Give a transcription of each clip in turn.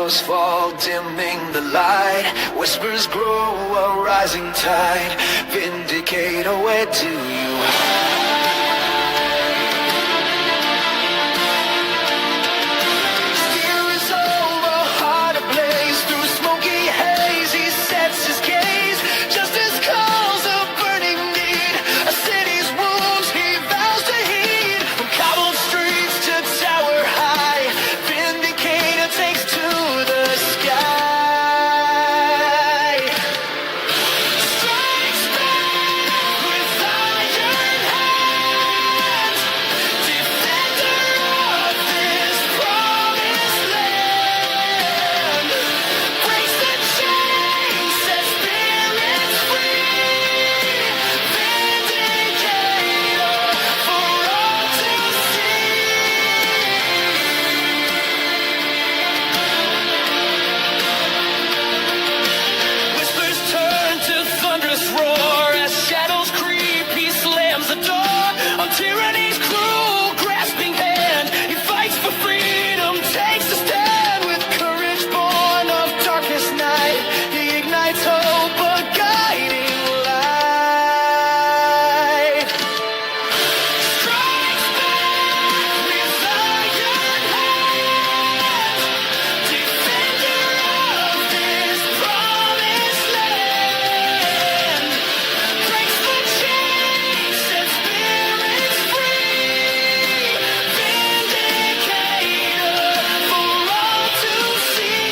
shadows fall, dimming the light. Whispers grow, a rising tide. Vindicator, where do you hide? Fear is over, heart ablaze. Through smoky haze, he sets his gaze. Justice calls a burning need. A city's wounds he vows to heed. From cobbled streets to tower high, Vindicator takes to the sky. Strikes back with iron hands, defender of this promised land. Breaks the chains, sets spirits free. Vindicator for all to see. Whispers turn to thunderous roar as shadows creep. He slams the door on tyranny's cruel, grasping hand. He fights for freedom, takes a stand with courage born of darkest night. He ignites hope, a guiding light. Strikes back with iron hands, defender of this promised land. Breaks the chains, sets spirits free. Vindicator for all to see.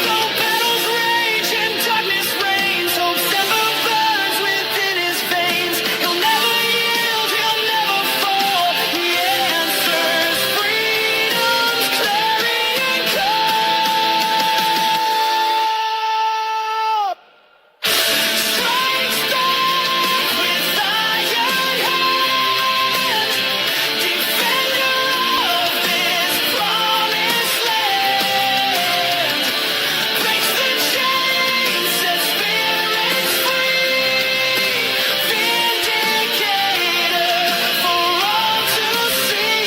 Though battles rage and darkness reigns, hope's ember burns within his veins. He'll never yield, he'll never fall. He answers freedom's clarion call. Strikes back with iron hands, defender of this promised land. Breaks the chains, sets spirits free. Vindicator for all to see.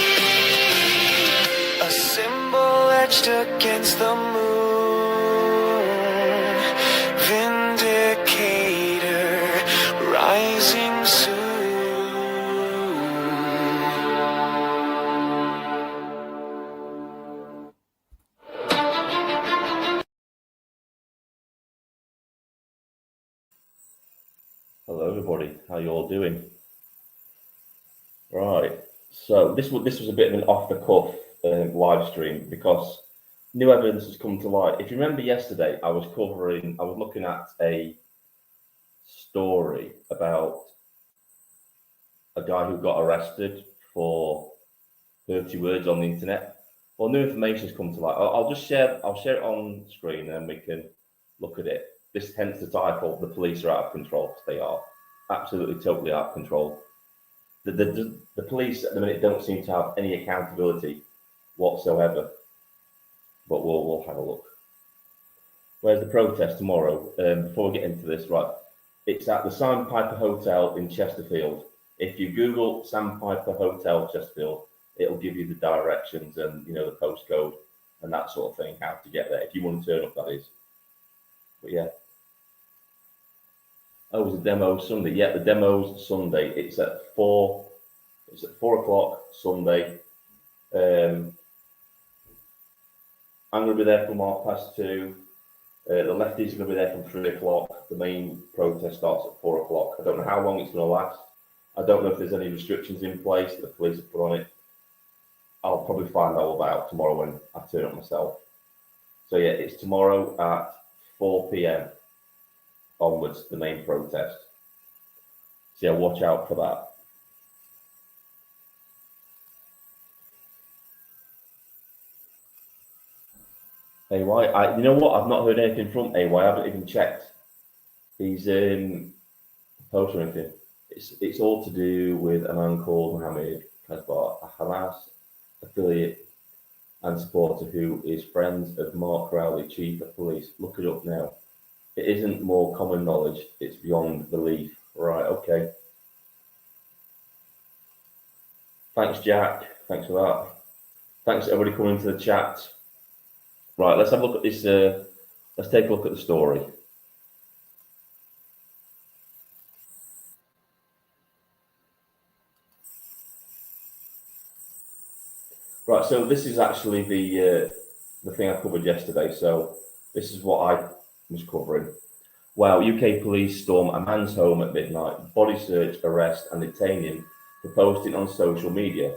A symbol etched against the moon. Vindicator rising soon. Hello, everybody. How you all doing? Right. So this was a bit of an off-the-cuff live stream because new evidence has come to light. If you remember yesterday, I was looking at a story about a guy who got arrested for 30 words on the internet. Well, new information has come to light. I'll share it on screen and then we can look at it. This hence the title, "The Police Are Out of Control." They are absolutely, totally out of control. The police at the minute don't seem to have any accountability whatsoever. But we'll have a look. Where's the protest tomorrow? Before we get into this, right? It's at the Sandpiper Hotel in Chesterfield. If you Google Sandpiper Hotel Chesterfield, it'll give you the directions and the postcode and that sort of thing, how to get there if you want to turn up, that is. But yeah. Oh, it's a demo Sunday. Yeah, the demo's Sunday. It's at 4 o'clock Sunday. I'm going to be there from 2:30. The lefties are going to be there from 3 o'clock. The main protest starts at 4 o'clock. I don't know how long it's going to last. I don't know if there's any restrictions in place that the police have put on it. I'll probably find out about tomorrow when I turn up myself. So yeah, it's tomorrow at 4 p.m. onwards, the main protest. So yeah, watch out for that. AY, you know what? I've not heard anything from AY. I haven't even checked his post or anything. It's all to do with a man called Mohammed Kasbar, a Hamas affiliate and supporter who is friends of Mark Rowley, Chief of Police. Look it up now. It isn't more common knowledge, it's beyond belief. Right, okay. Thanks, Jack. Thanks for that. Thanks everybody coming to the chat. Right, let's have a look at this. Let's take a look at the story. Right, so this is actually the thing I covered yesterday. So this is what I was covering. Wow, UK police storm a man's home at midnight, body search, arrest, and detain him for posting on social media.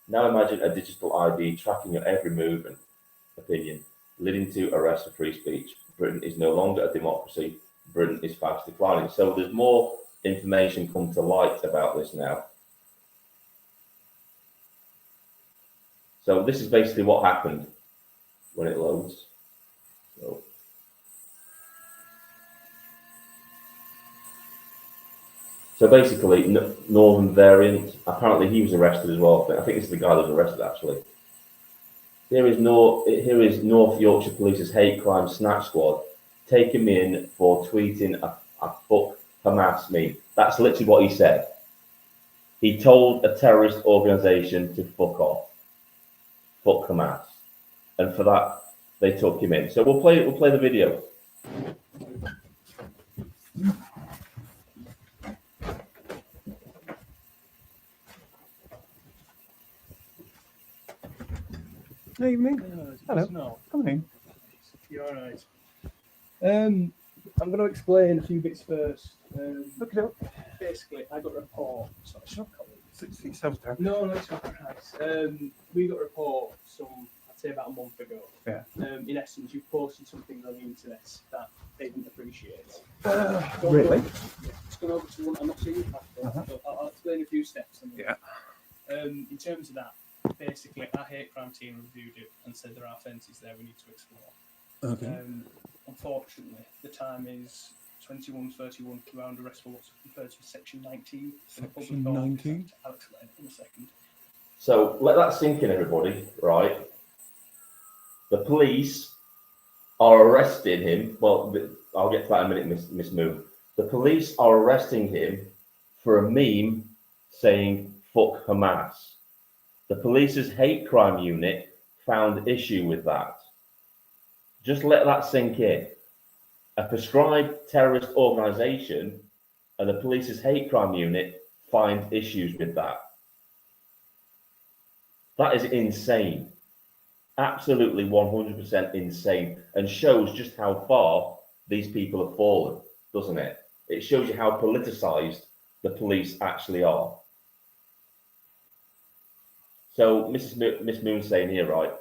Now imagine a digital ID tracking your every move and opinion, leading to arrest for free speech. Britain is no longer a democracy. Britain is fast declining. So there's more information come to light about this now. So this is basically what happened when it loads. So basically, Northern variant. Apparently, he was arrested as well. I think this is the guy that was arrested actually. Here is North Yorkshire Police's hate crime snatch squad taking me in for tweeting a fuck Hamas meme. That's literally what he said. He told a terrorist organisation to fuck off, fuck Hamas, and for that they took him in. So we'll play the video. Good evening. Hello. No, Come in. you're all right. I'm going to explain a few bits first. Look it up. Basically, I got a report. Sorry, shut up. Sit yourself down. No, it's not right. We got a report I'd say about a month ago. Yeah. In essence, you posted something on the internet that they didn't appreciate. Really? It's gone over to one. I'm not saying you have to, but I'll explain a few steps. Yeah. In terms of that, basically, our hate crime team reviewed it and said there are offences there we need to explore. Okay. Unfortunately, the time is 21:31 around arrest for what's referred to as Section 19. Section 19? I'll explain in a second. So let that sink in, everybody. Right. The police are arresting him. Well, I'll get to that in a minute, Miss Moon. The police are arresting him for a meme saying "fuck Hamas." The police's hate crime unit found issue with that. Just let that sink in. A prescribed terrorist organisation and the police's hate crime unit find issues with that. That is insane. Absolutely 100% insane, and shows just how far these people have fallen, doesn't it? It shows you how politicised the police actually are. So Miss Moon's saying here, right,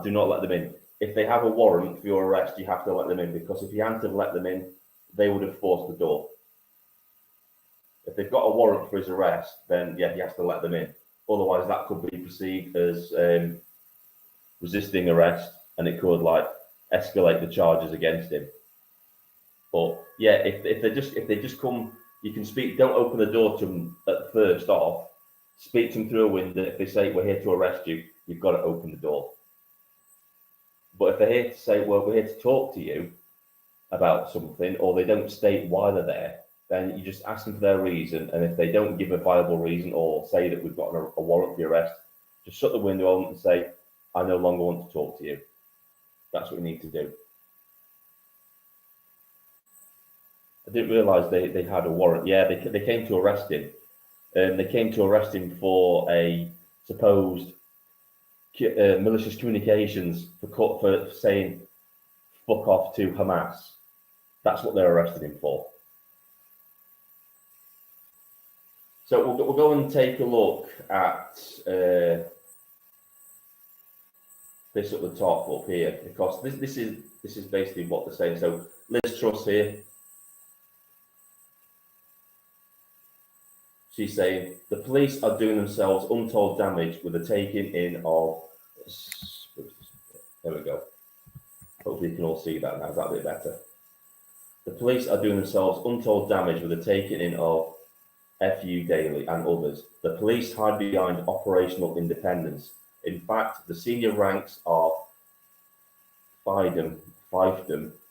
do not let them in. If they have a warrant for your arrest, you have to let them in, because if you hadn't have let them in, they would have forced the door. If they've got a warrant for his arrest, then yeah, he has to let them in. Otherwise, that could be perceived as resisting arrest, and it could like escalate the charges against him. But yeah, if they just come, you can speak. Don't open the door to them at first off. Speak to them through a window. If they say we're here to arrest you, you've got to open the door. But if they're here to say, well, we're here to talk to you about something, or they don't state why they're there, then you just ask them for their reason. And if they don't give a viable reason or say that we've got a warrant for your arrest, just shut the window on and say, I no longer want to talk to you. That's what we need to do. I didn't realise they had a warrant. Yeah, they came to arrest him. They came to arrest him for a supposed malicious communications for saying fuck off to Hamas. That's what they're arrested him for. So we'll go and take a look at this at the top up here, because this is basically what they're saying. So Liz Truss here, she's saying the police are doing themselves untold damage with the taking in of. There we go. Hopefully you can all see that now. Is that a bit better? The police are doing themselves untold damage with the taking in of FU Daily and others. The police hide behind operational independence. In fact, the senior ranks are fiefdom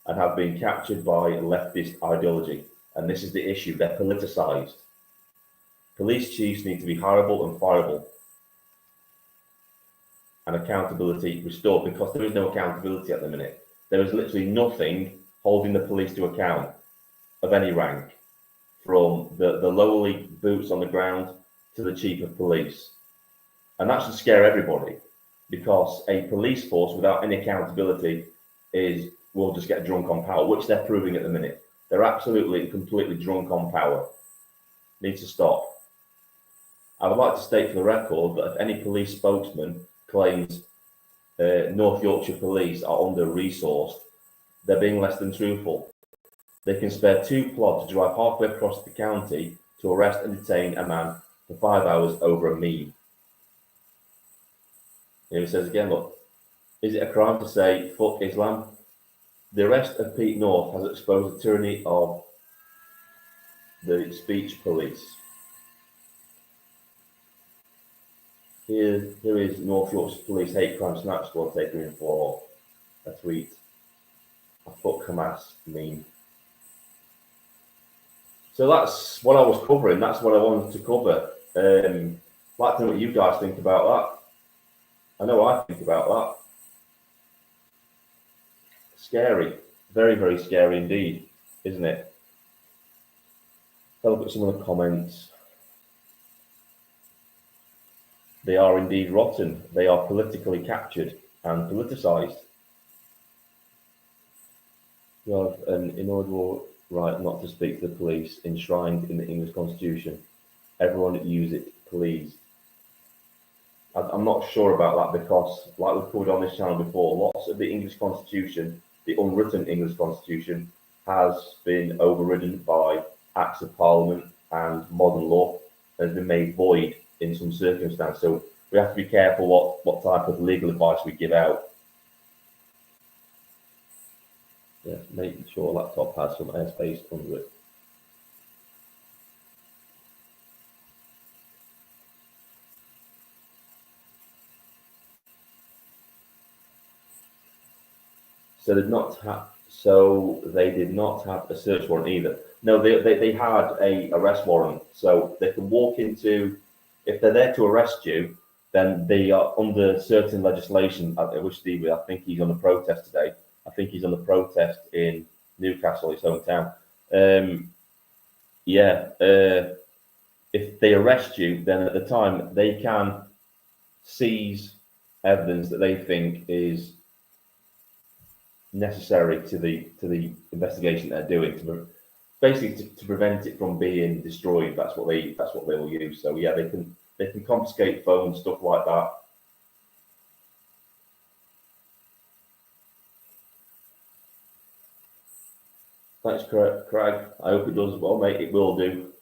and have been captured by leftist ideology. And this is the issue. They're politicised. Police chiefs need to be hireable and fireable. and accountability restored, because there is no accountability at the minute. There is literally nothing holding the police to account of any rank, from the lowly boots on the ground to the chief of police. And that should scare everybody, because a police force without any accountability will just get drunk on power, which they're proving at the minute. They're absolutely and completely drunk on power. Needs to stop. I would like to state for the record that if any police spokesman claims North Yorkshire police are under-resourced, they're being less than truthful. They can spare 2 plod to drive halfway across the county to arrest and detain a man for 5 hours over a meme. Here he says again, look, is it a crime to say fuck Islam? The arrest of Pete North has exposed the tyranny of the speech police. Here is North Yorkshire Police Hate Crime Snatch Squad taking in for a tweet. A fuck Hamas meme. So that's what I was covering. That's what I wanted to cover. I'd like to know what you guys think about that. I know I think about that. Scary. Very, very scary indeed, isn't it? Have a look at some of the comments. They are indeed rotten. They are politically captured and politicised. You have an inalienable right not to speak to the police, enshrined in the English Constitution. Everyone use it, please. I'm not sure about that, because, like we've covered on this channel before, lots of the English Constitution, the unwritten English Constitution, has been overridden by Acts of Parliament and modern law, and has been made void in some circumstance. So we have to be careful what type of legal advice we give out. Yeah, making sure laptop has some airspace under it. So they did not have a search warrant either. No, they had a arrest warrant, so they can walk into. If they're there to arrest you, then they are under certain legislation. I think he's on a protest today. I think he's on a protest in Newcastle, his hometown. If they arrest you, then at the time they can seize evidence that they think is necessary to the investigation they're doing, to prevent it from being destroyed. That's what they will use. So yeah, they can confiscate phones, stuff like that. Thanks, Craig. I hope it does as well, mate. It will do.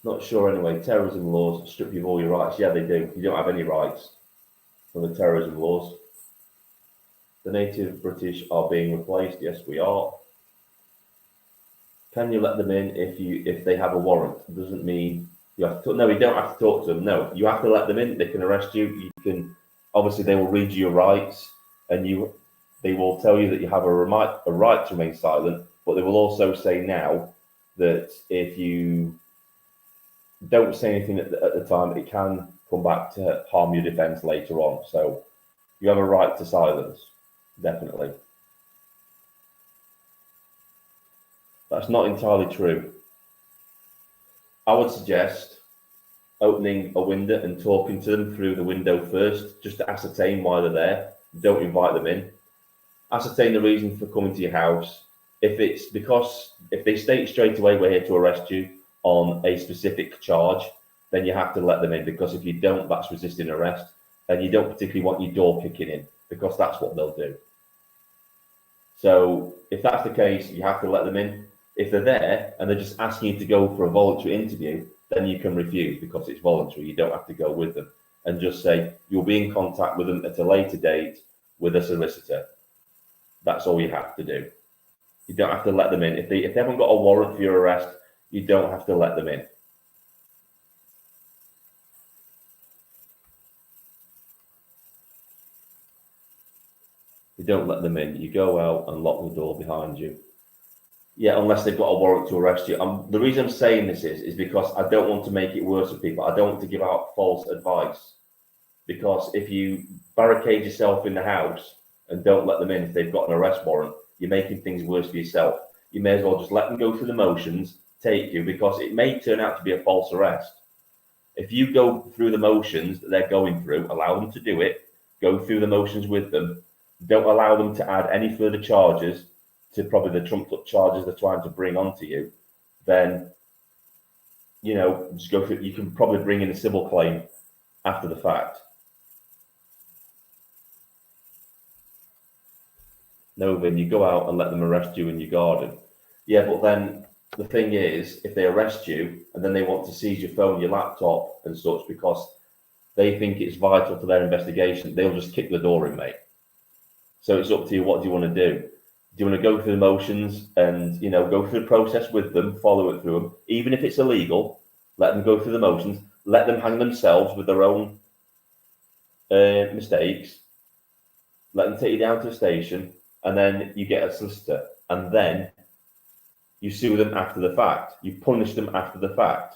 Not sure anyway. Terrorism laws strip you of all your rights. Yeah, they do. You don't have any rights from the terrorism laws. The native British are being replaced. Yes, we are. Can you let them in if they have a warrant? It doesn't mean you have to. No, you don't have to talk to them. No, you have to let them in. They can arrest you. You can, obviously, they will read you your rights, and they will tell you that you have a right to remain silent. But they will also say now that if you don't say anything at the time, it can come back to harm your defence later on. So you have a right to silence, definitely. That's not entirely true. I would suggest opening a window and talking to them through the window first, just to ascertain why they're there. Don't invite them in. Ascertain the reason for coming to your house. If they state straight away we're here to arrest you on a specific charge, then you have to let them in, because if you don't, that's resisting arrest, and you don't particularly want your door kicking in, because that's what they'll do. So if that's the case, you have to let them in. If they're there and they're just asking you to go for a voluntary interview, then you can refuse, because it's voluntary. You don't have to go with them, and just say you'll be in contact with them at a later date with a solicitor. That's all you have to do. You don't have to let them in. If they haven't got a warrant for your arrest, you don't have to let them in. You don't let them in. You go out and lock the door behind you. Yeah, unless they've got a warrant to arrest you. The reason I'm saying this is because I don't want to make it worse for people. I don't want to give out false advice. because if you barricade yourself in the house and don't let them in if they've got an arrest warrant, you're making things worse for yourself. You may as well just let them go through the motions, take you, because it may turn out to be a false arrest. If you go through the motions that they're going through, allow them to do it, go through the motions with them, don't allow them to add any further charges to probably the trumped up charges they're trying to bring onto you, then, you know, just go through, you can probably bring in a civil claim after the fact. No, then you go out and let them arrest you in your garden. Yeah, but then the thing is, if they arrest you and then they want to seize your phone, your laptop and such, because they think it's vital to their investigation, they'll just kick the door in, mate. So it's up to you. What do you want to do? Do you want to go through the motions and, you know, go through the process with them, follow it through them, even if it's illegal, let them go through the motions, let them hang themselves with their own mistakes, let them take you down to the station, and then you get a solicitor, and then you sue them after the fact. You punish them after the fact.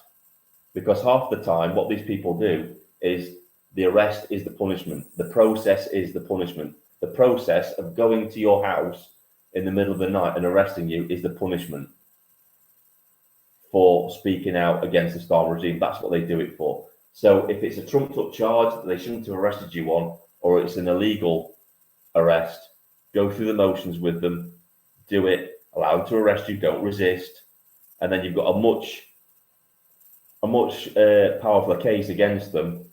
Because half the time, what these people do is the arrest is the punishment. The process is the punishment. The process of going to your house in the middle of the night and arresting you is the punishment for speaking out against the Star regime. That's what they do it for. So if it's a trumped up charge that they shouldn't have arrested you on, or it's an illegal arrest, go through the motions with them, do it, allow them to arrest you, don't resist, and then you've got a much powerful case against them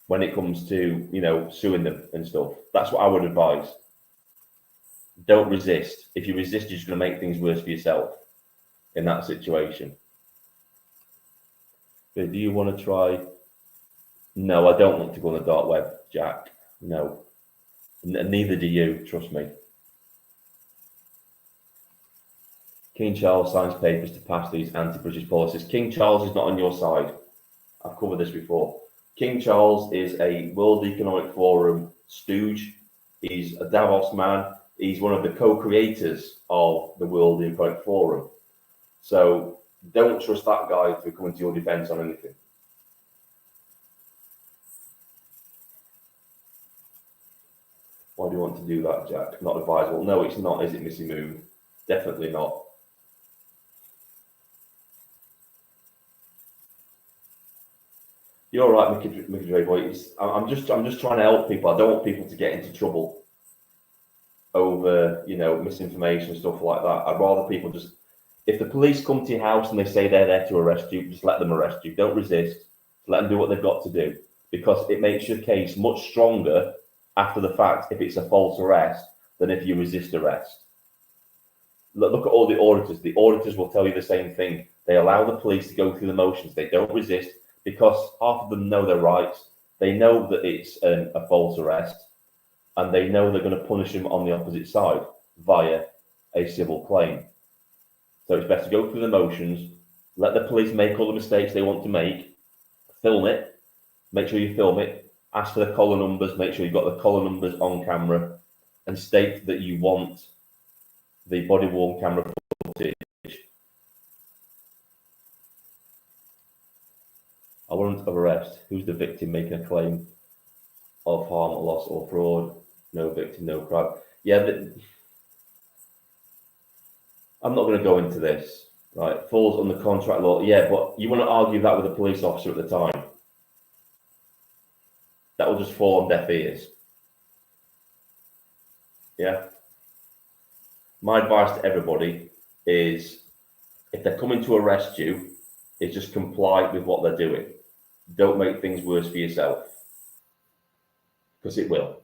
when it comes to, you know, suing them and stuff. That's what I would advise. Don't resist. If you resist, you're just going to make things worse for yourself in that situation. But do you want to try? No, I don't want to go on the dark web, Jack. No. Neither do you, trust me. King Charles signs papers to pass these anti-British policies. King Charles is not on your side. I've covered this before. King Charles is a World Economic Forum stooge. He's a Davos man. He's one of the co-creators of the World Economic Forum. So don't trust that guy to come into your defense on anything. Why do you want to do that, Jack? Not advisable. No, it's not, is it, Missy Moon? Definitely not. You're all right, Mickey Dre boy. I'm just trying to help people. I don't want people to get into trouble over, you know, misinformation and stuff like that. I'd rather people just, if the police come to your house and they say they're there to arrest you, just let them arrest you. Don't resist. Let them do what they've got to do, because it makes your case much stronger after the fact if it's a false arrest than if you resist arrest. Look at all the auditors. The auditors will tell you the same thing. They allow the police to go through the motions. They don't resist because half of them know their rights. They know that it's a false arrest, and they know they're going to punish them on the opposite side via a civil claim. So it's best to go through the motions, let the police make all the mistakes they want to make, film it, make sure you film it, ask for the collar numbers, make sure you've got the collar numbers on camera, and state that you want the body-worn camera footage. A warrant of arrest. Who's the victim making a claim of harm, loss, or fraud? No victim, no crime. Yeah, I'm not going to go into this. Right, falls under contract law. Yeah, but you want to argue that with a police officer at the time. That will just fall on deaf ears. Yeah. My advice to everybody is, if they're coming to arrest you, is just comply with what they're doing. Don't make things worse for yourself, because it will.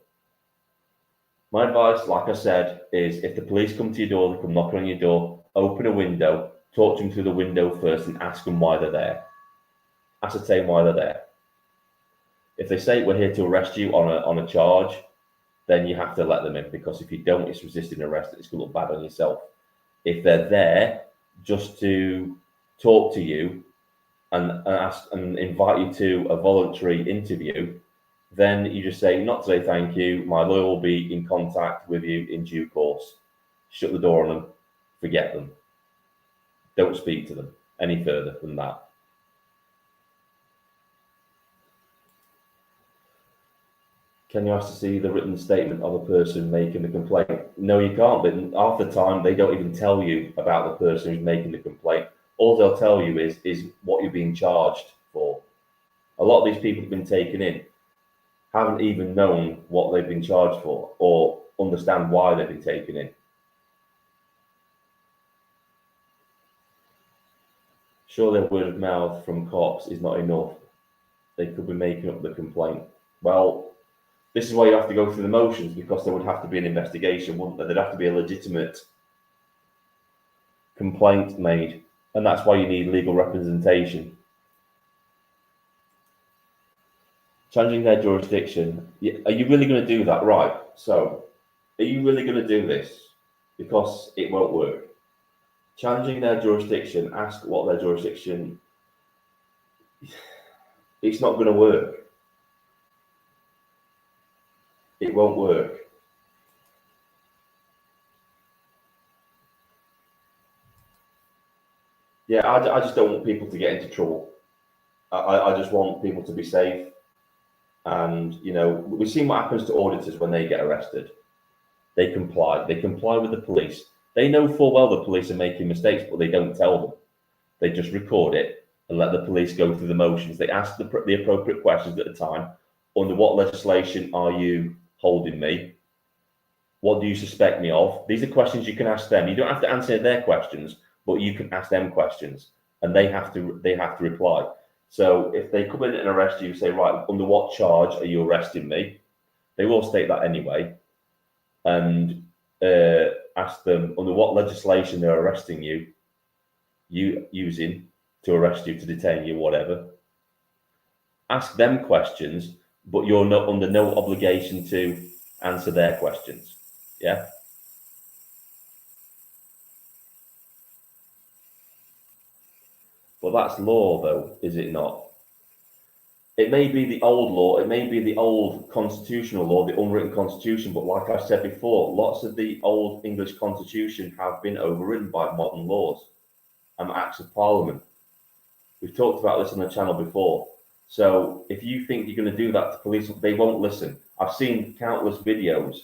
My advice, like I said, is if the police come to your door, they come knocking on your door, open a window, talk to them through the window first and ask them why they're there. Ascertain why they're there. If they say we're here to arrest you on a charge, then you have to let them in, because if you don't, it's resisting arrest. It's going to look bad on yourself. If they're there just to talk to you and ask and invite you to a voluntary interview, then you just say, not today, thank you. My lawyer will be in contact with you in due course. Shut the door on them. Forget them. Don't speak to them any further than that. Can you ask to see the written statement of a person making the complaint? No, you can't. But half the time, they don't even tell you about the person who's making the complaint. All they'll tell you is what you're being charged for. A lot of these people who've been taken in haven't even known what they've been charged for or understand why they've been taken in. Surely word of mouth from cops is not enough. They could be making up the complaint. Well, this is why you have to go through the motions, because there would have to be an investigation, wouldn't there? There'd have to be a legitimate complaint made, and that's why you need legal representation. Challenging their jurisdiction. Are you really going to do that? Right. So, are you really going to do this? Because it won't work. Challenging their jurisdiction, ask what their jurisdiction. It's not going to work. It won't work. Yeah, I just don't want people to get into trouble. I just want people to be safe. And, you know, we've seen what happens to auditors when they get arrested. They comply. They comply with the police. They know full well the police are making mistakes, but they don't tell them. They just record it and let the police go through the motions. They ask the appropriate questions at the time. Under what legislation are you holding me? What do you suspect me of? These are questions you can ask them. You don't have to answer their questions, but you can ask them questions, and they have to reply. So if they come in and arrest you, say, right, under what charge are you arresting me? They will state that anyway, and ask them under what legislation they're arresting you using to arrest you, to detain you, whatever. Ask them questions, but you're not under no obligation to answer their questions. Yeah. But that's law, though, is it not? It may be the old law, it may be the old constitutional law, the unwritten constitution, but like I said before, lots of the old English constitution have been overridden by modern laws and acts of parliament. We've talked about this on the channel before. So if you think you're going to do that to police, they won't listen. I've seen countless videos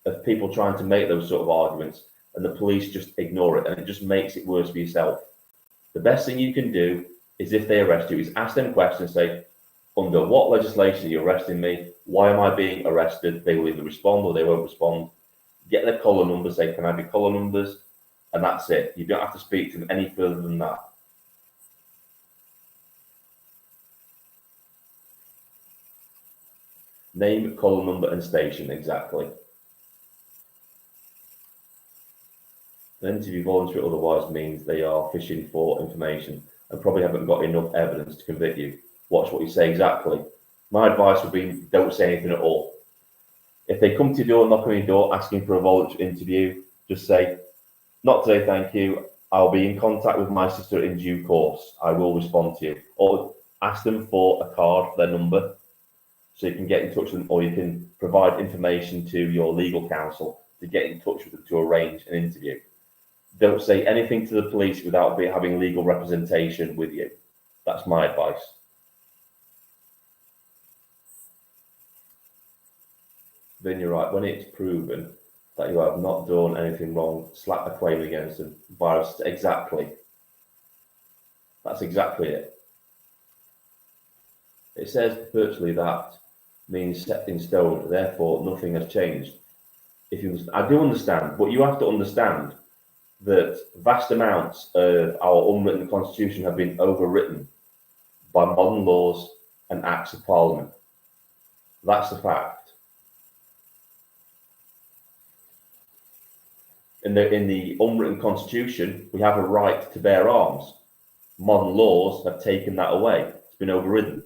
of people trying to make those sort of arguments, and the police just ignore it, and it just makes it worse for yourself. The best thing you can do is, if they arrest you, is ask them questions, say, under what legislation are you arresting me? Why am I being arrested? They will either respond or they won't respond. Get their collar numbers, say, can I be collar numbers? And that's it. You don't have to speak to them any further than that. Name, collar number, and station, exactly. Then to be voluntary otherwise means they are fishing for information and probably haven't got enough evidence to convict you. Watch what you say, exactly. My advice would be, don't say anything at all. If they come to your door, knock on your door, asking for a voluntary interview, just say, not today, thank you. I'll be in contact with my sister in due course. I will respond to you. Or ask them for a card, their number, so you can get in touch with them, or you can provide information to your legal counsel to get in touch with them to arrange an interview. Don't say anything to the police without having legal representation with you. That's my advice. Then you're right. When it's proven that you have not done anything wrong, slap a claim against them. Virus, exactly. That's exactly it. It says virtually that means set in stone, therefore nothing has changed. If you, I do understand, but you have to understand that vast amounts of our unwritten constitution have been overwritten by modern laws and acts of parliament. That's the fact. In the unwritten constitution, we have a right to bear arms. Modern laws have taken that away. It's been overridden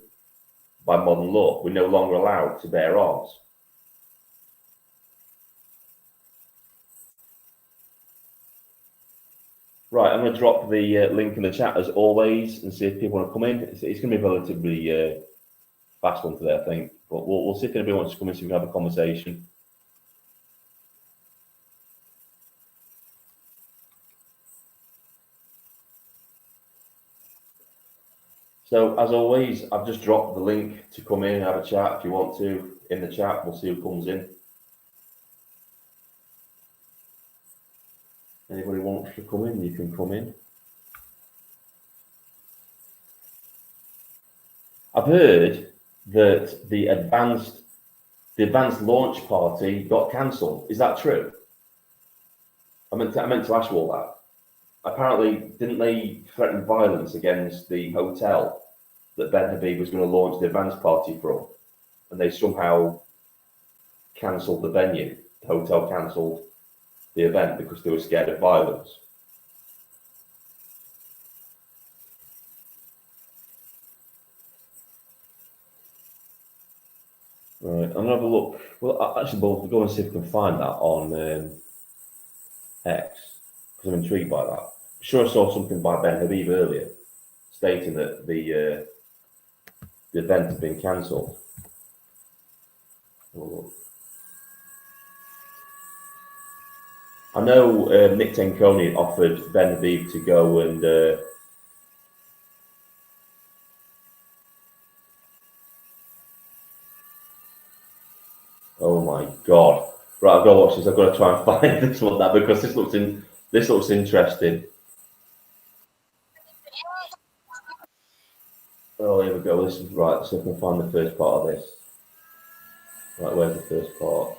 by modern law. We're no longer allowed to bear arms. Right, I'm going to drop the link in the chat as always and see if people want to come in. It's going to be a relatively fast one today, I think. But we'll see if anybody wants to come in so we can have a conversation. So as always, I've just dropped the link to come in and have a chat if you want to in the chat. We'll see who comes in. Anybody wants to come in, you can come in. I've heard that the advanced launch party got cancelled. Is that true? I meant to ask you all that. Apparently, didn't they threaten violence against the hotel that Ben Habib was going to launch the advanced party from? And they somehow cancelled the venue. The hotel cancelled the event because they were scared of violence. Right, I'm gonna have a look. Well, actually, we'll go and see if we can find that on X because I'm intrigued by that. I'm sure I saw something by Ben Habib earlier stating that the event had been cancelled. I know Nick Tenconi offered Ben Habib to go and oh my god! Right, I've got to watch this. I've got to try and find this one now because this looks interesting. Oh, here we go. This is right. So I can find the first part of this. Right, where's the first part?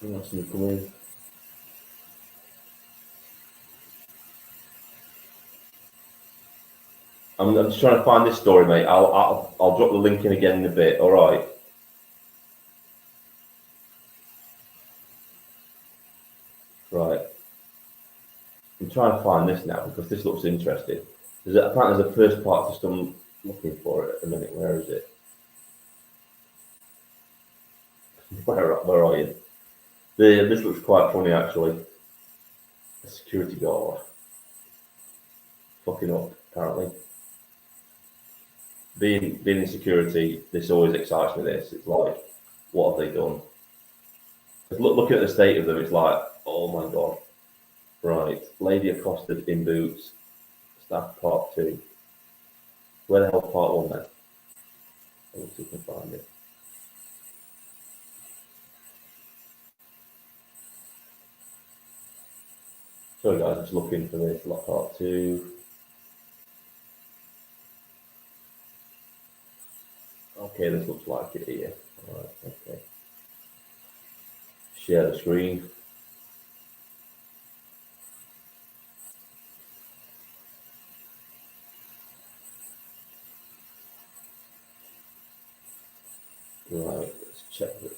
That's going to come in. I'm just trying to find this story, mate. I'll drop the link in again in a bit. All right. Right. I'm trying to find this now because this looks interesting. Apparently there's a first part just I'm looking for it at the minute. Where is it? Where are you? This looks quite funny actually. A security guard. Fucking up, apparently. Being in security, this always excites me. It's like, what have they done? Looking at the state of them, it's like, oh my god. Right, lady accosted in boots. Staff part 2. Where the hell part 1 then? Let's see if I can find it. Sorry guys, I'm just looking for this. Like part 2. Okay, this looks like it here. Alright, okay. Share the screen. Right, let's check this.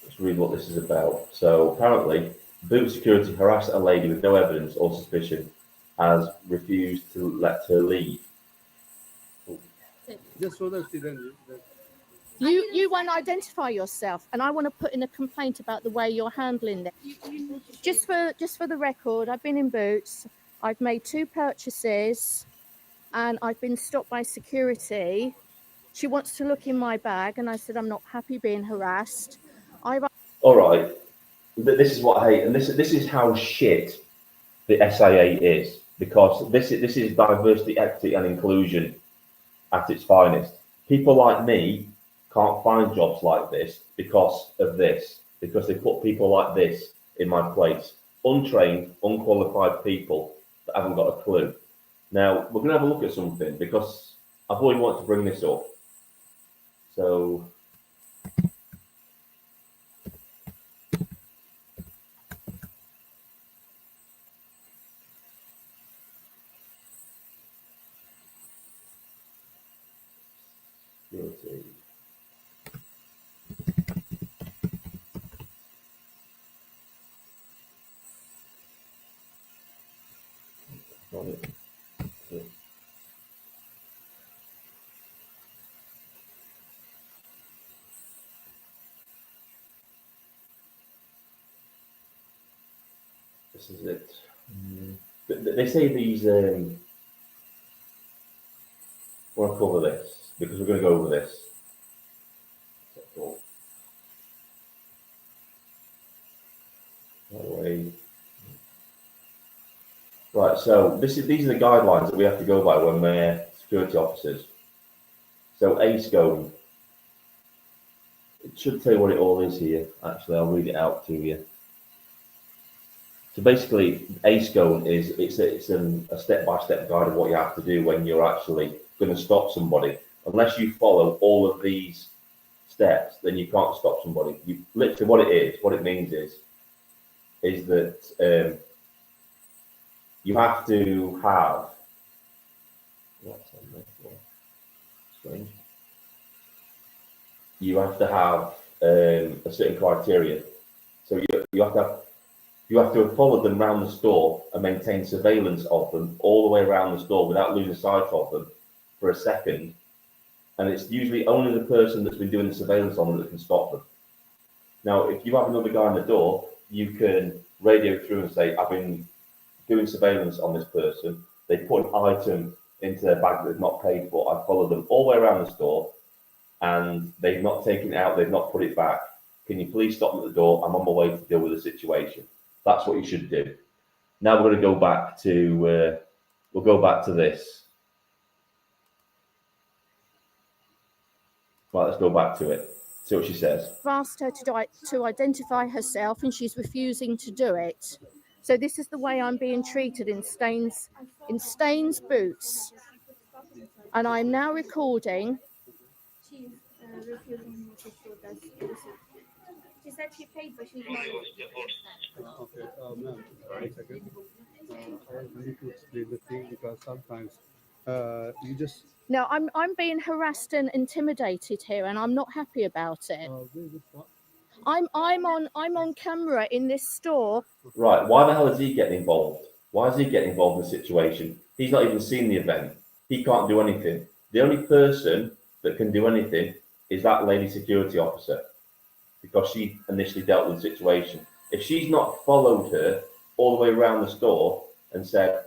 Let's read what this is about. So apparently, boot security harassed a lady with no evidence or suspicion, has refused to let her leave. Just so that You won't identify yourself, and I want to put in a complaint about the way you're handling this. Just for the record, I've been in Boots. I've made 2 purchases, and I've been stopped by security. She wants to look in my bag, and I said I'm not happy being harassed. All right, this is what I hate, and this is how shit the SIA is, because this is diversity, equity, and inclusion at its finest. People like me can't find jobs like this because of this, because they put people like this in my place. Untrained, unqualified people that haven't got a clue. Now, we're going to have a look at something because I've always wanted to bring this up. So, security. This is it. They say these. I want to cover this because we're going to go over this. By the way. Right, so these are the guidelines that we have to go by when we're security officers. So ACE code, it should tell you what it all is here. Actually, I'll read it out to you. So basically, ACE code is it's a step-by-step guide of what you have to do when you're actually going to stop somebody. Unless you follow all of these steps, then you can't stop somebody. Literally, what it means is that you have to have. Strange. You have to have a certain criteria. So you have to have followed them around the store and maintain surveillance of them all the way around the store without losing sight of them for a second. And it's usually only the person that's been doing the surveillance on them that can stop them. Now, if you have another guy on the door, you can radio through and say, I've been doing surveillance on this person. They put an item into their bag that they've not paid for. I've followed them all the way around the store and they've not taken it out, they've not put it back. Can you please stop them at the door? I'm on my way to deal with the situation. That's what you should do. Now we're going to go back to, we'll go back to this. Right, let's go back to it. See what she says. I've asked her to identify herself and she's refusing to do it. So this is the way I'm being treated in Staines boots. And I'm now recording. She's refusing to show us receipt. She said she paid, but she's not. Okay, ma'am, one second. I need to explain the thing because sometimes you just. No, I'm being harassed and intimidated here, and I'm not happy about it. I'm on camera in this store. Right, why the hell is he getting involved? Why is he getting involved in the situation? He's not even seen the event. He can't do anything. The only person that can do anything is that lady security officer, because she initially dealt with the situation. If she's not followed her all the way around the store and said,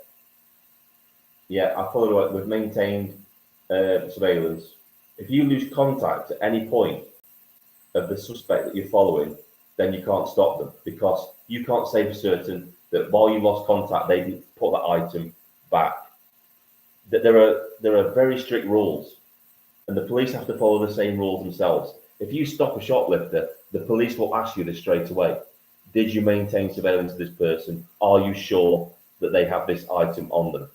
yeah, I followed her, we've maintained surveillance. If you lose contact at any point of the suspect that you're following, then you can't stop them, because you can't say for certain that while you lost contact, they didn't put that item back. That there are very strict rules, and the police have to follow the same rules themselves. If you stop a shoplifter, the police will ask you this straight away. Did you maintain surveillance of this person? Are you sure that they have this item on them?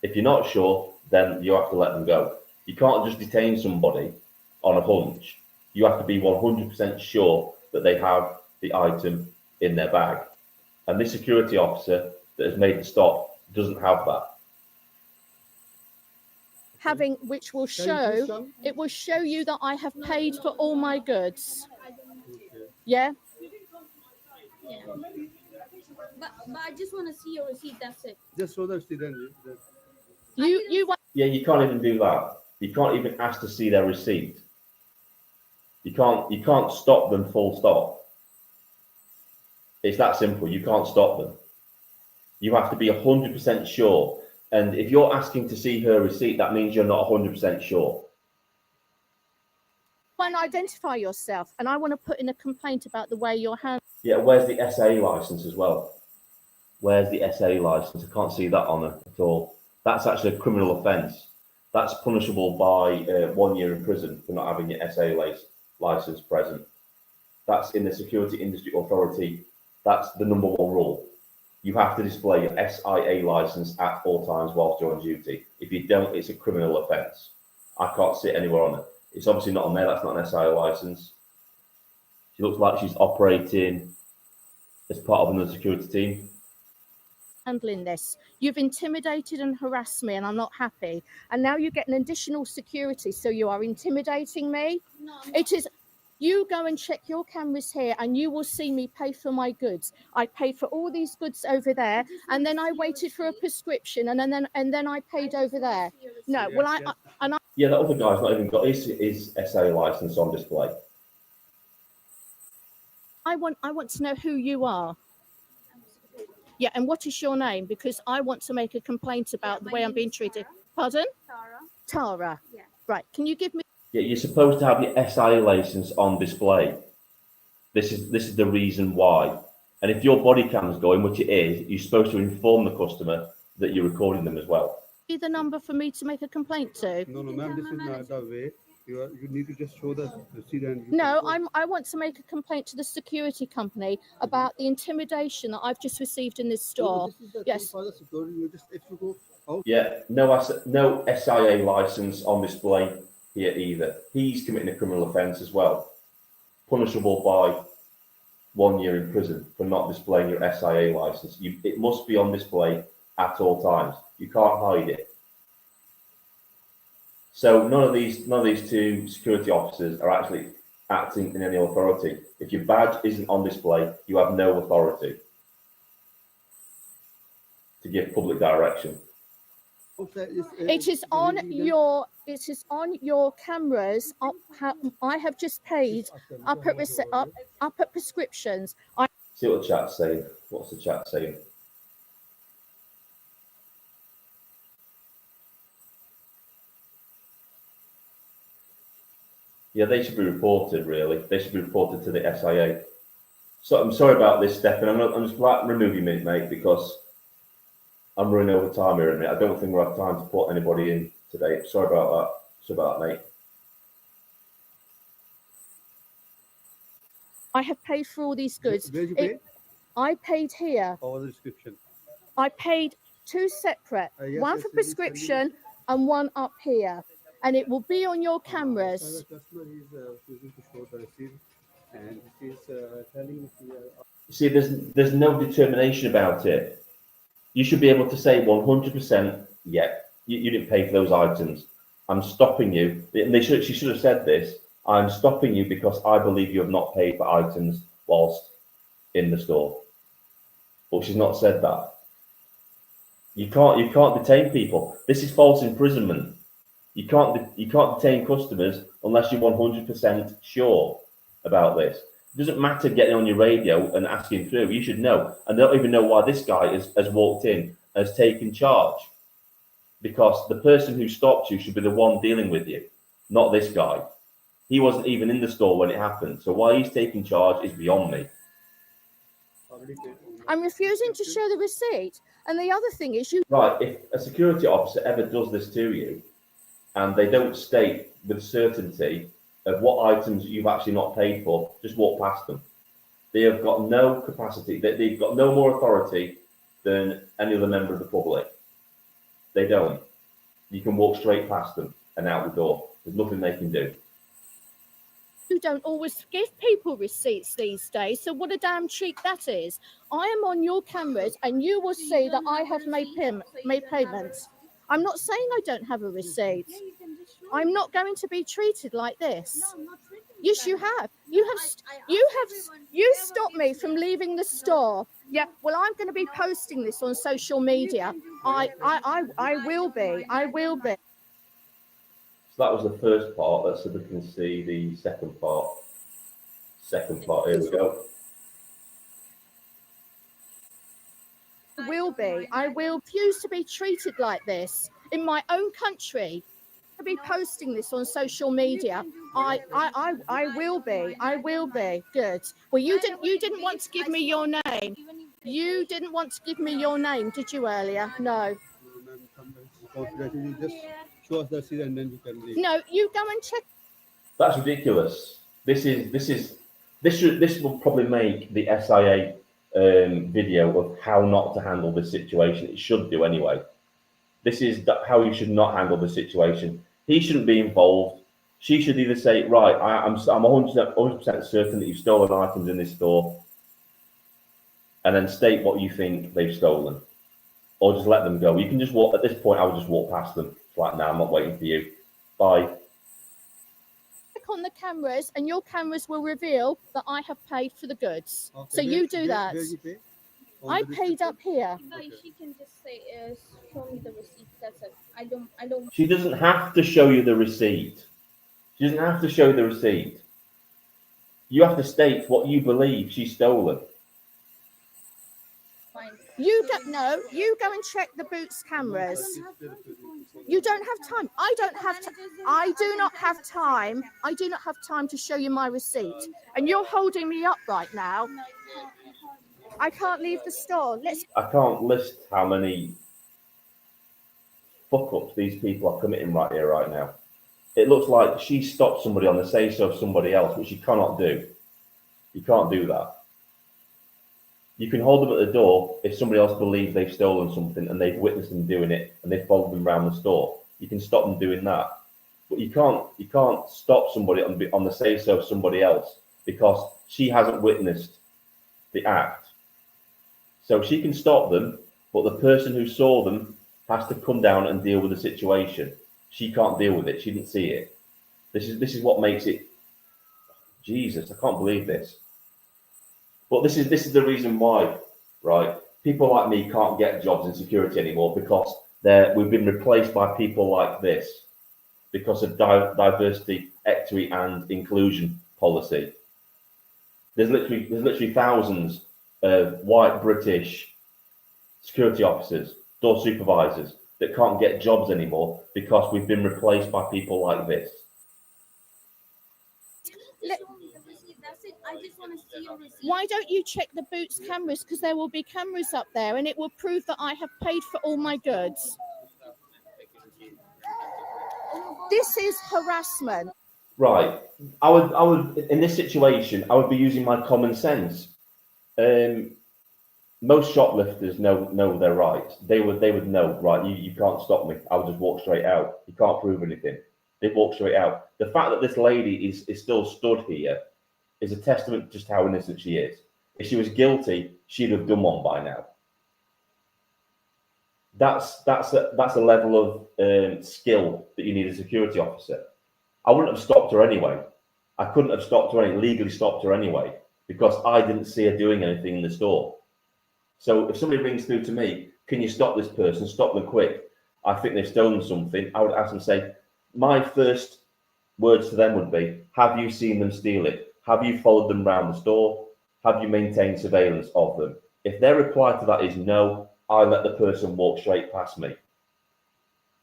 If you're not sure, then you have to let them go. You can't just detain somebody on a hunch. You have to be 100% sure that they have the item in their bag. And this security officer that has made the stop doesn't have that. Which will show, it will show you that I have paid for all my goods. Yeah? Yeah. But I just want to see your receipt. That's it. Just so that she then. You want. Yeah, you can't even do that. You can't even ask to see their receipt. You can't stop them full stop. It's that simple. You can't stop them. You have to be 100% sure. And if you're asking to see her receipt, that means you're not 100% sure. Want to identify yourself, and I want to put in a complaint about the way you're handling. Yeah, where's the SA license as well? Where's the SA license? I can't see that on her at all. That's actually a criminal offence. That's punishable by 1 year in prison for not having your SA license present. That's in the Security Industry Authority. That's the #1 rule. You have to display your SIA license at all times whilst you're on duty. If you don't, it's a criminal offence. I can't see it anywhere on it. It's obviously not on there. That's not an SIA license. She looks like she's operating as part of another security team. Handling this. You've intimidated and harassed me, and I'm not happy. And now you get an additional security, so you are intimidating me. No. It is. You go and check your cameras here, and you will see me pay for my goods. I paid for all these goods over there, and then I waited for a prescription, and then I paid over there. No, well, Yeah, that other guy's not even got his SA license on display. I want to know who you are. Yeah, and what is your name? Because I want to make a complaint about the way I'm being treated. Pardon? Tara. Tara. Yeah. Right. Can you give me? Yeah, you're supposed to have your SIA license on display. This is the reason why. And if your body cam's going, which it is, you're supposed to inform the customer that you're recording them as well. Be the number for me to make a complaint to? No, ma'am, this is not the way. You need to just show the receipt and No, I want to make a complaint to the security company about the intimidation that I've just received in this store. Yes. For the security, you just if you go out. Yeah, no SIA license on display here either. He's committing a criminal offence as well, punishable by 1 year in prison for not displaying your SIA license. It must be on display at all times. You can't hide it. So none of these two security officers are actually acting in any authority. If your badge isn't on display, you have no authority to give public direction. Okay, It is on your cameras. I have just paid up at prescriptions. See what the chat's saying. What's the chat saying? Yeah, they should be reported, really. They should be reported to the SIA. So I'm sorry about this, Stefan. I'm just like removing you, mate, because I'm running over time here in a minute. I don't think we'll have time to put anybody in today. Sorry about that. Sorry about that, mate. I have paid for all these goods. Where you pay? I paid here. Or the description. I paid two separate, Yes, one yes, for yes, prescription and one up here. And it will be on your cameras. The customer is refusing to show the receipt, and he's telling me. You see, there's no determination about it. You should be able to say 100%, yeah, you didn't pay for those items. I'm stopping you. And she should have said this. I'm stopping you because I believe you have not paid for items whilst in the store. But she's not said that. You can't detain people. This is false imprisonment. You can't detain customers unless you're 100% sure about this. It doesn't matter getting on your radio and asking through. You should know. And they don't even know why this guy has walked in, has taken charge. Because the person who stopped you should be the one dealing with you, not this guy. He wasn't even in the store when it happened. So why he's taking charge is beyond me. I'm refusing to show the receipt. And the other thing is Right, if a security officer ever does this to you, and they don't state with certainty of what items you've actually not paid for, just walk past them. They have got no capacity. They've got no more authority than any other member of the public. They don't. You can walk straight past them and out the door. There's nothing they can do. you don't always give people receipts these days. So what a damn cheek that is. I am on your cameras and you will see that I have made payments. I'm not saying I don't have a receipt. I'm not going to be treated like this. Yes, you have. You stopped me from leaving the store. Yeah, well, I'm going to be posting this on social media. I will be. I will be. So that was the first part. Let's see if we can see the second part. Here we go. Will be. I will refuse to be treated like this in my own country. To be posting this on social media. I will be. I will be. Good. Well, you didn't want to give me your name. You didn't want to give me your name, did you earlier? No. You just show us the receipt and then you can leave. No, you go and check. That's ridiculous. This will probably make the SIA video of how not to handle this situation. It should do anyway. This is how you should not handle the situation. He shouldn't be involved. She should either say, right, I'm 100% certain that you've stolen items in this store, and then state what you think they've stolen, or just let them go. You can just walk. At this point, I would just walk past them. It's like, no, I'm not waiting for you. Bye. Click on the cameras, and your cameras will reveal that I have paid for the goods. Okay, So you do that. Where you pay? I paid up here. No, she can just say, show me the receipt. That's it. I don't. She doesn't have to show you the receipt. She doesn't have to show you the receipt. You have to state what you believe she's stolen. Fine. You don't know. You go and check the Boots cameras. You don't have time. I don't have to. I do not have time. I do not have time to show you my receipt. And you're holding me up right now. I can't leave the store. I can't list how many fuck ups these people are committing right here, right now. It looks like she stopped somebody on the say-so of somebody else, which you cannot do. You can't do that. You can hold them at the door if somebody else believes they've stolen something and they've witnessed them doing it and they've followed them around the store. You can stop them doing that. But you can't stop somebody on the say-so of somebody else because she hasn't witnessed the act. So she can stop them, but the person who saw them has to come down and deal with the situation. She can't deal with it. She didn't see it. This is what makes it. Jesus, I can't believe this. But this is the reason why, right? People like me can't get jobs in security anymore because we've been replaced by people like this because of diversity, equity, and inclusion policy. There's literally thousands of white British security officers, door supervisors that can't get jobs anymore because we've been replaced by people like this. Why don't you check the Boots cameras? Because there will be cameras up there and it will prove that I have paid for all my goods. This is harassment. Right. I would in this situation, I would be using my common sense. Most shoplifters know their rights. They would know, right, you can't stop me. I would just walk straight out. You can't prove anything. They'd walk straight out. The fact that this lady is still stood here is a testament to just how innocent she is. If she was guilty, she'd have done one by now. That's a level of skill that you need as a security officer. I wouldn't have stopped her anyway. I couldn't have stopped her legally stopped her anyway because I didn't see her doing anything in the store. So if somebody rings through to me, can you stop this person? Stop them quick. I think they've stolen something. I would ask them, say, my first words to them would be, have you seen them steal it? Have you followed them around the store? Have you maintained surveillance of them? If their reply to that is no, I let the person walk straight past me.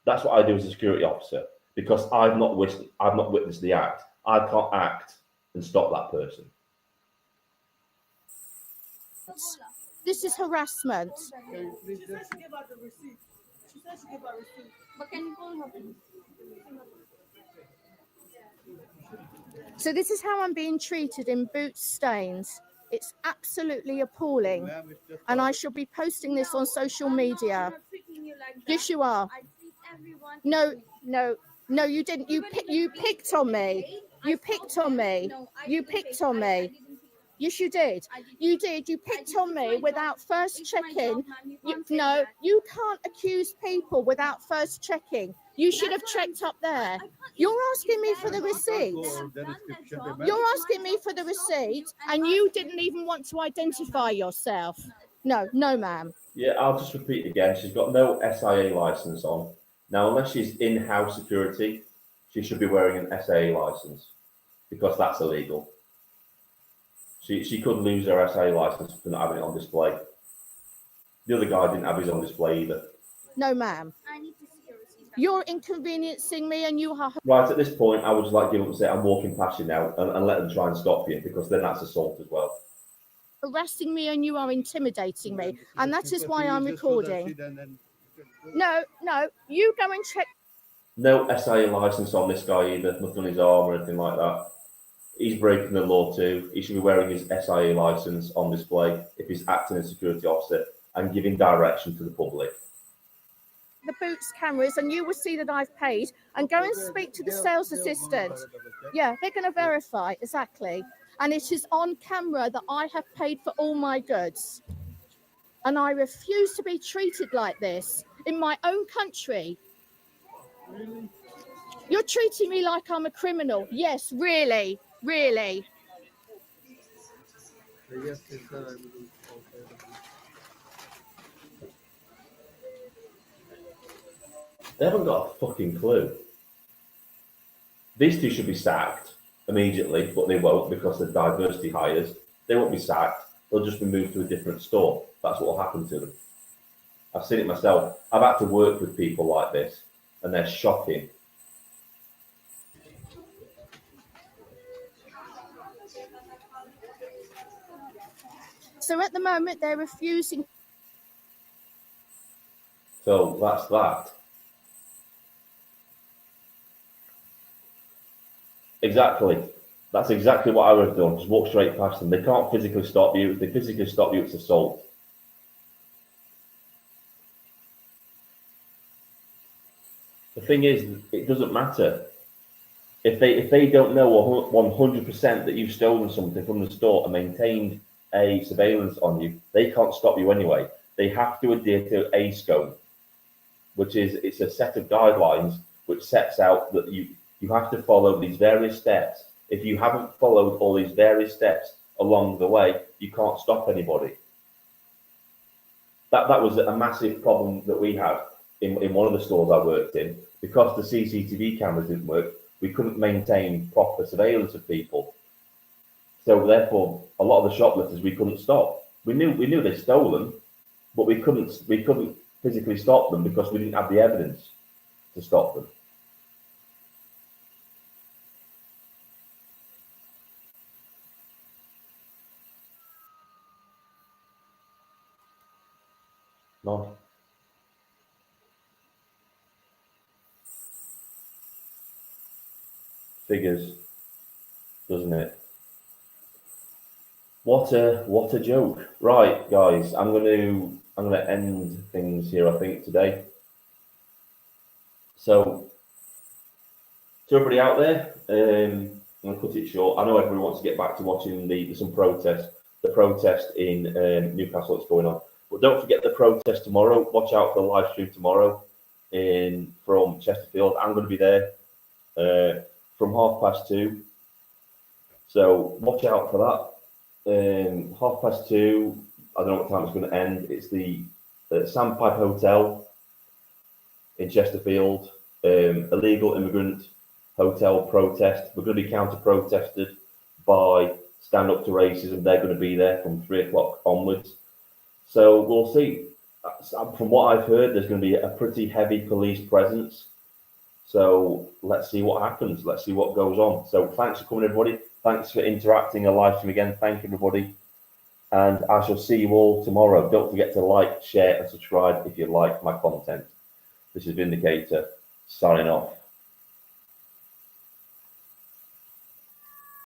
That's what I do as a security officer because I've not witnessed the act. I can't act and stop that person. This is harassment. She said she gave out the receipt. But can you call her, please? So this is how I'm being treated in Boots Stains. It's absolutely appalling. And I shall be posting this on social media. Yes, you are. I treat everyone. No, you didn't. You picked on me. You picked on me. You picked on me. Yes, you did. You did. You picked on me without first checking. No, you can't accuse people without first checking. You should have checked up there. You're asking me for the receipt. You're asking me for the receipt, and you didn't even want to identify yourself. No, ma'am. Yeah, I'll just repeat again. She's got no SIA license on. Now, unless she's in-house security, she should be wearing an SIA license because that's illegal. She could lose her SIA license for not having it on display. The other guy didn't have his on display either. No, ma'am. I need to see your receipt. You're inconveniencing me and you are... Right, at this point, I would just like to give up and say, I'm walking past you now and let them try and stop you because then that's assault as well. harassing me and you are intimidating me. And that is why I'm recording. No, you go and check. No SIA license on this guy either, nothing on his arm or anything like that. He's breaking the law too. He should be wearing his SIA license on display if he's acting as a security officer and giving direction to the public. The Boots cameras and you will see that I've paid, and go and speak to the sales assistant. Yeah, they're going to verify, exactly. And it is on camera that I have paid for all my goods. And I refuse to be treated like this in my own country. You're treating me like I'm a criminal. Yes, really. They haven't got a fucking clue. These two should be sacked immediately, but they won't because they're diversity hires. They won't be sacked. They'll just be moved to a different store. That's what will happen to them. I've seen it myself. I've had to work with people like this, and they're shocking. So at the moment, they're refusing. So that's that. Exactly. That's exactly what I would have done. Just walk straight past them. They can't physically stop you. If they physically stop you, it's assault. The thing is, it doesn't matter. If they don't know 100% that you've stolen something from the store and maintained a surveillance on you, they can't stop you anyway. They have to adhere to a SCOME, which is it's a set of guidelines which sets out that you have to follow these various steps. If you haven't followed all these various steps along the way, you can't stop anybody. That was a massive problem that we had in one of the stores I worked in. Because the CCTV cameras didn't work, we couldn't maintain proper surveillance of people. So therefore, a lot of the shoplifters we couldn't stop. We knew they stole them, but we couldn't physically stop them because we didn't have the evidence to stop them. No. Figures, doesn't it? What a joke. Right, guys, I'm gonna end things here, I think, today. So to everybody out there, I'm gonna cut it short. I know everyone wants to get back to watching the protest in Newcastle that's going on. But don't forget the protest tomorrow. Watch out for the live stream tomorrow from Chesterfield. I'm going to be there from 2:30. So watch out for that. 2:30. I don't know what time it's going to end. It's the Sandpipe Hotel in Chesterfield. Illegal immigrant hotel protest. We're going to be counter-protested by Stand Up to Racism. They're going to be there from 3 o'clock onwards. So we'll see. From what I've heard, there's going to be a pretty heavy police presence. So let's see what happens. Let's see what goes on. So thanks for coming, everybody. Thanks for interacting a live stream again. Thank you, everybody. And I shall see you all tomorrow. Don't forget to like, share, and subscribe if you like my content. This is Vindicator, signing off.